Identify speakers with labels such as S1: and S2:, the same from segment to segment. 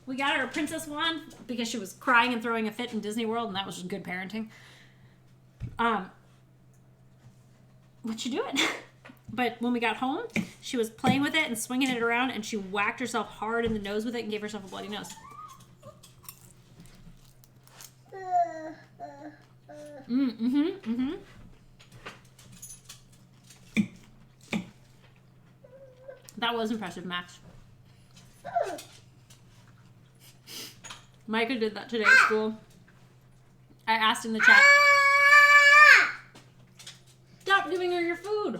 S1: We got her a princess wand because she was crying and throwing a fit in Disney World, and that was just good parenting. What you doing? But when we got home, she was playing with it and swinging it around, and she whacked herself hard in the nose with it and gave herself a bloody nose. That was impressive, Max. Micah did that today at school. I asked in the chat, stop giving her your food.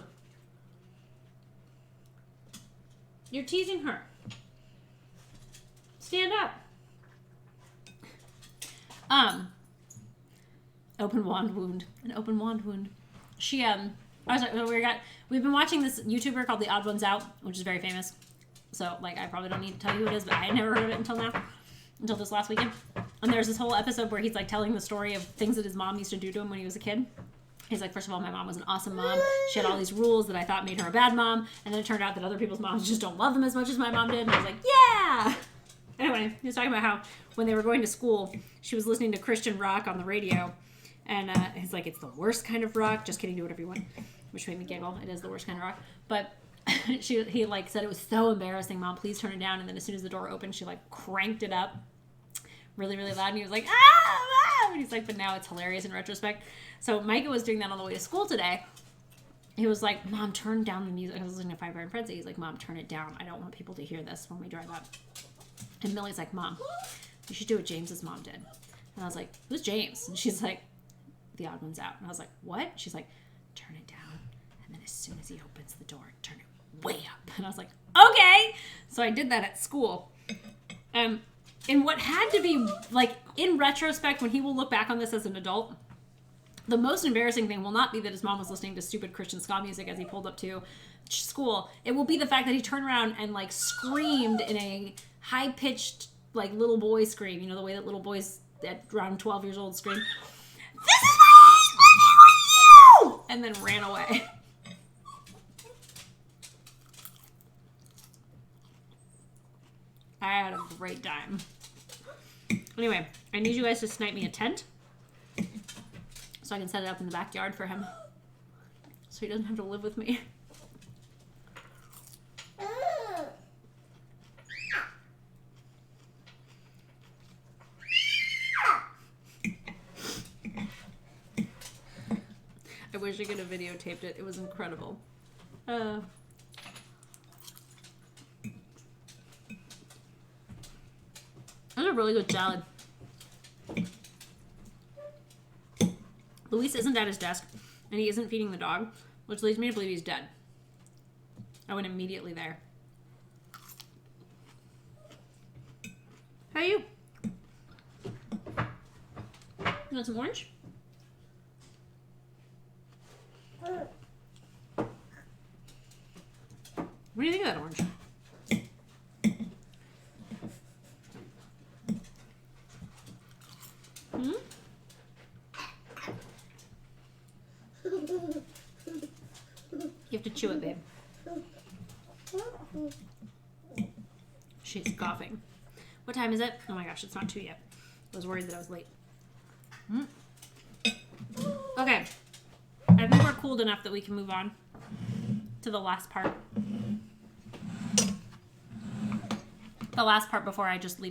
S1: You're teasing her. Stand up. Open wand wound. An open wand wound. She, we've been watching this YouTuber called The Odd Ones Out, which is very famous. So, like, I probably don't need to tell you who it is, but I had never heard of it until now. Until this last weekend. And there's this whole episode where he's, like, telling the story of things that his mom used to do to him when he was a kid. He's like, first of all, my mom was an awesome mom. She had all these rules that I thought made her a bad mom. And then it turned out that other people's moms just don't love them as much as my mom did. And I was like, yeah! Anyway, he was talking about how when they were going to school, she was listening to Christian rock on the radio. And he's like, it's the worst kind of rock. Just kidding, do whatever you want. Which made me giggle. It is the worst kind of rock. But he like said it was so embarrassing. Mom, please turn it down. And then as soon as the door opened, she like cranked it up really, really loud. And he was like, ah! And he's like, but now it's hilarious in retrospect. So Micah was doing that on the way to school today. He was like, Mom, turn down the music. I was listening to Five Iron Frenzy. He's like, Mom, turn it down. I don't want people to hear this when we drive up. And Millie's like, Mom, you should do what James's mom did. And I was like, who's James? And she's like, The Odd One's Out. And I was like, what? She's like, turn it down. And then as soon as he opens the door, turn it way up. And I was like, okay. So I did that at school. And what had to be, like, in retrospect, when he will look back on this as an adult, the most embarrassing thing will not be that his mom was listening to stupid Christian ska music as he pulled up to school. It will be the fact that he turned around and, like, screamed in a high-pitched, like, little boy scream. You know, the way that little boys at around 12 years old scream, this is my age with you! And then ran away. I had a great time. Anyway, I need you guys to snipe me a tent so I can set it up in the backyard for him so he doesn't have to live with me. I wish I could have videotaped it. It was incredible. That's a really good salad. Luis isn't at his desk, and he isn't feeding the dog, which leads me to believe he's dead. I went immediately there. How are you? You want some orange? What do you think of that orange? You have to chew it, babe. She's coughing. What time is it? Oh my gosh, it's not 2 yet. I was worried that I was late. Okay. I think we're cooled enough that we can move on to the last part. The last part before I just leave.